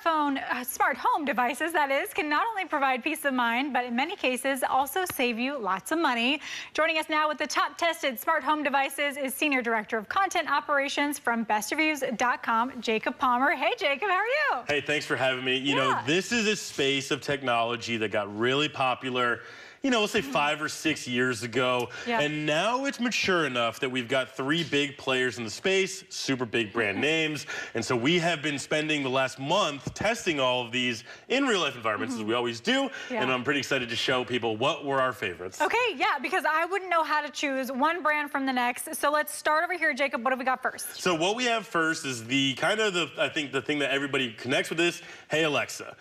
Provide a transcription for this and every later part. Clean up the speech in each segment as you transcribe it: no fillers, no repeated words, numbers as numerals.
smart home devices, that is, can not only provide peace of mind, but in many cases also save you lots of money. Joining us now with the top tested smart home devices is Senior Director of Content Operations from BestReviews.com, Jacob Palmer. Hey, Jacob, how are you? Hey, thanks for having me. You know, this is a space of technology that got really popular, you know, let's say 5 or 6 years ago. And now it's mature enough that we've got 3 big players in the space, super big brand names. And so we have been spending the last month testing all of these in real life environments, as we always do. And I'm pretty excited to show people what were our favorites. Okay, because I wouldn't know how to choose one brand from the next. So let's start over here, Jacob. What have we got first? So what we have first is the kind of I think the thing that everybody connects with is, hey, Alexa.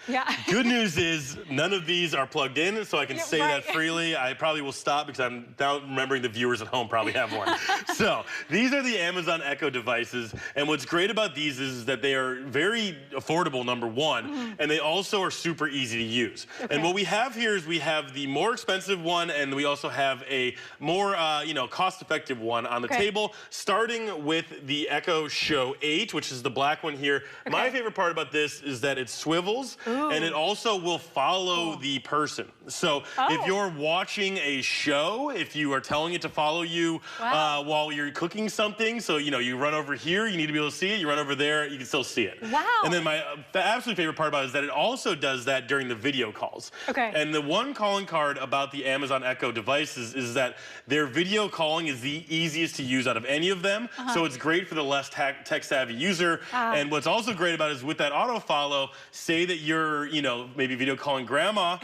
Good news is none of these are plugged in, so I can say that freely. I probably will stop because I'm now remembering the viewers at home probably have one. So these are the Amazon Echo devices, and what's great about these is that they are very affordable, number one, and they also are super easy to use. And what we have here is we have the more expensive one, and we also have a more you know, cost-effective one on the table, starting with the Echo Show 8, which is the black one here. My favorite part about this is that it swivels, and it also will follow the person. So if you're watching a show, if you are telling it to follow you while you're cooking something, so you know, you run over here, you need to be able to see it, you run over there, you can still see it. And then my absolute favorite part about it is that it also does that during the video calls. And the one calling card about the Amazon Echo devices is that their video calling is the easiest to use out of any of them, so it's great for the less tech-savvy user. And what's also great about it is with that auto follow, say that you're, you know, maybe video calling grandma,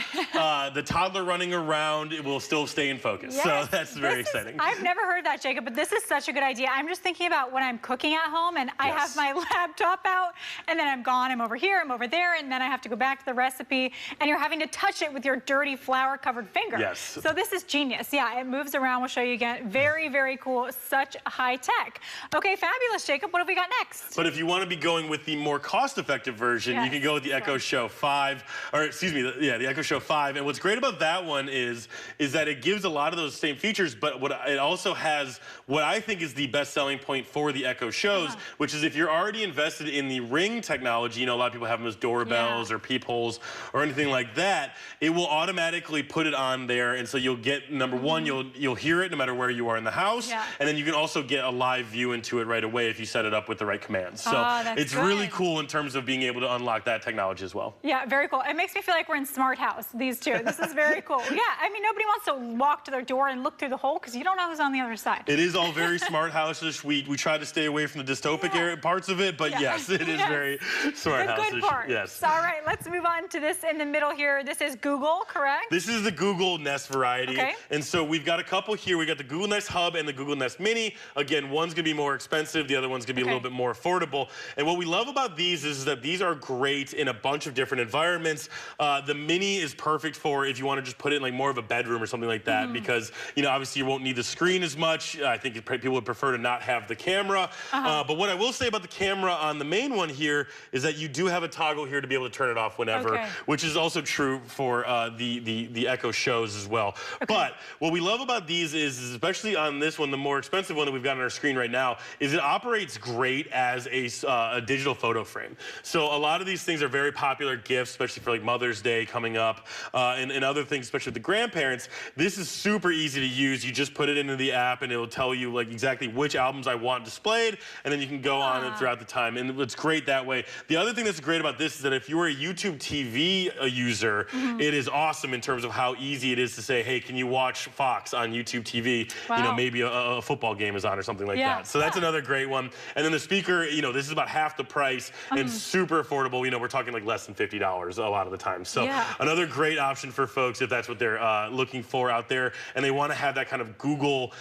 the toddler running around, it will still stay in focus. So that's very exciting. I've never heard that, Jacob, but this is such a good idea. I'm just thinking about when I'm cooking at home and I have my laptop out and then I'm gone, I'm over here, I'm over there, and then I have to go back to the recipe and you're having to touch it with your dirty flour-covered finger. So this is genius. It moves around. We'll show you again. Very, very cool. Such high tech. Okay, fabulous, Jacob. What have we got next? But if you want to be going with the more cost-effective version, you can go with the Echo Show 5, or excuse me, the Echo Show 5. And what's great about that one is that it gives a lot of those same features, but it also has what I think is the best selling point for the Echo Shows, which is if you're already invested in the Ring technology, you know, a lot of people have them as doorbells or peepholes or anything like that, it will automatically put it on there, and so you'll get, number one, you'll hear it no matter where you are in the house, and then you can also get a live view into it right away if you set it up with the right commands. So it's really cool in terms of being able to unlock that technology as well. Very cool. It makes me feel like we're in Smart House, these two. This is very cool. I mean, nobody wants to walk to their door and look through the hole because you don't know who's on the other side. It is all very Smart House-ish. We try to stay away from the dystopic parts of it, but yes, it is very Smart House-ish. The good part. All right, let's move on to this in the middle here. This is Google, correct? This is the Google Nest variety. And so we've got a couple here. We got the Google Nest Hub and the Google Nest Mini. Again, one's gonna be more expensive, the other one's gonna be a little bit more affordable. And what we love about these is that these are great in a bunch of different environments. The Mini is perfect for if you want to just put it in like more of a bedroom or something like that, because, you know, obviously you won't need the screen as much. I think people would prefer to not have the camera. But what I will say about the camera on the main one here is that you do have a toggle here to be able to turn it off whenever, which is also true for the Echo Shows as well. But what we love about these is, especially on this one, the more expensive one that we've got on our screen right now, is it operates great as a digital photo frame. So a lot of these things are very popular gifts, especially for like Mother's Day coming up, and other things, especially with the grandparents. This is super easy to use. You just put it into the app and it'll tell you like exactly which albums I want displayed, and then you can go on it throughout the time, and it's great that way. The other thing that's great about this is that if you're a YouTube TV user, it is awesome in terms of how easy it is to say, hey, can you watch Fox on YouTube TV? You know, maybe a football game is on or something like that. So that's another great one. And then the speaker, you know, this is about half the price and super affordable. You know, we're talking like less than $50 a lot of the time. So another great option for folks if that's what they're looking for out there and they want to have that kind of Google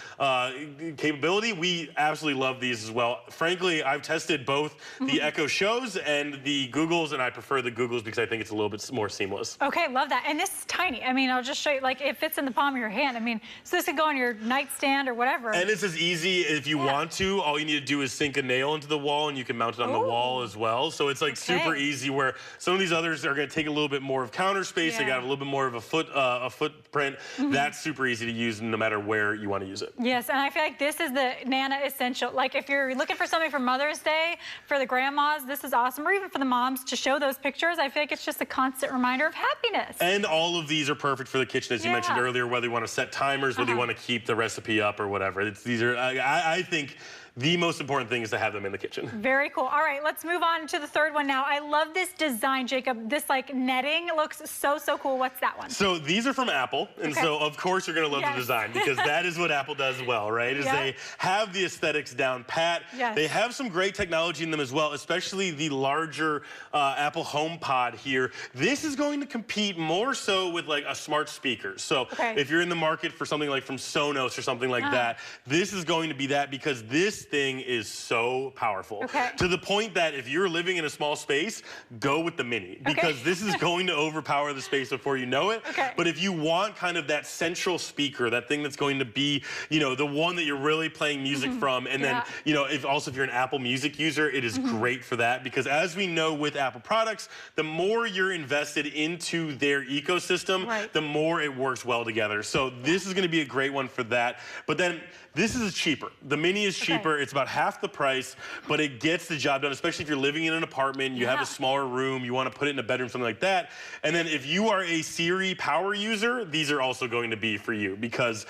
capability. We absolutely love these as well. Frankly, I've tested both the Echo Shows and the Googles, and I prefer the Googles because I think it's a little bit more seamless. Okay, love that. And this is tiny. I mean, I'll just show you, like, it fits in the palm of your hand. I mean, so this could go on your nightstand or whatever. And it's as easy if you want to. All you need to do is sink a nail into the wall, and you can mount it on the wall as well. So it's like super easy, where some of these others are going to take a little bit more of counter space. They got a little bit more of a footprint. That's super easy to use no matter where you want to use it. Yes, and I feel like this is the Nana essential. Like if you're looking for something for Mother's Day, for the grandmas, this is awesome. Or even for the moms to show those pictures. I feel like it's just a constant reminder of happiness. And all of these are perfect for the kitchen, as you mentioned earlier, whether you want to set timers, whether you want to keep the recipe up or whatever. These are, I think, the most important thing is to have them in the kitchen. Very cool. All right, let's move on to the third one now. I love this design, Jacob. This like netting looks so cool. What's that one? So these are from Apple, and so of course you're gonna love the design because that is what Apple does well, right? Is they have the aesthetics down pat. They have some great technology in them as well, especially the larger Apple HomePod here. This is going to compete more so with like a smart speaker. So if you're in the market for something like from Sonos or something like that, this is going to be that because this thing is so powerful to the point that if you're living in a small space, go with the Mini because this is going to overpower the space before you know it. But if you want kind of that central speaker, that thing that's going to be, you know, the one that you're really playing music from, and then, you know, if you're an Apple Music user, it is great for that because as we know with Apple products, the more you're invested into their ecosystem, the more it works well together. So this is going to be a great one for that. But then this is cheaper. The Mini is cheaper. It's about half the price, but it gets the job done, especially if you're living in an apartment, you have a smaller room, you want to put it in a bedroom, something like that. And then if you are a Siri power user, these are also going to be for you because,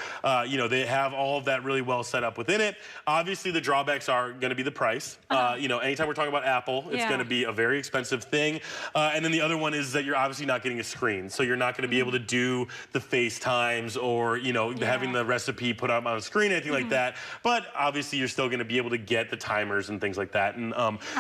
you know, they have all of that really well set up within it. Obviously, the drawbacks are going to be the price. You know, anytime we're talking about Apple, it's going to be a very expensive thing. And then the other one is that you're obviously not getting a screen. So you're not going to be able to do the FaceTimes or, you know, having the recipe put up on a screen, anything like that. But obviously, you're still going to be able to get the timers and things like that. And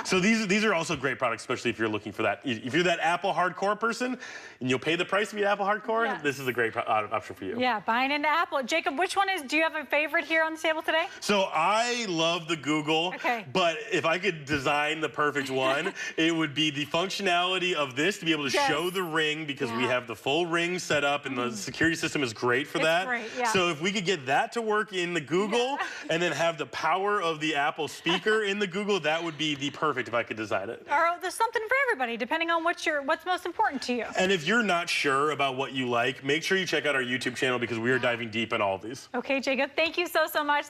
so these are also great products, especially if you're looking for that. If you're that Apple hardcore person and you'll pay the price to be Apple hardcore, this is a great option for you. Yeah, buying into Apple. Jacob, which one do you have a favorite here on the table today? So I love the Google, but if I could design the perfect one, it would be the functionality of this to be able to show the Ring because we have the full Ring set up and the security system is great for that. So if we could get that to work in the Google and then have the power of the Apple speaker in the Google, that would be the perfect if I could design it. Or there's something for everybody, depending on what's most important to you. And if you're not sure about what you like, make sure you check out our YouTube channel because we are diving deep in all of these. Okay, Jacob, thank you so much.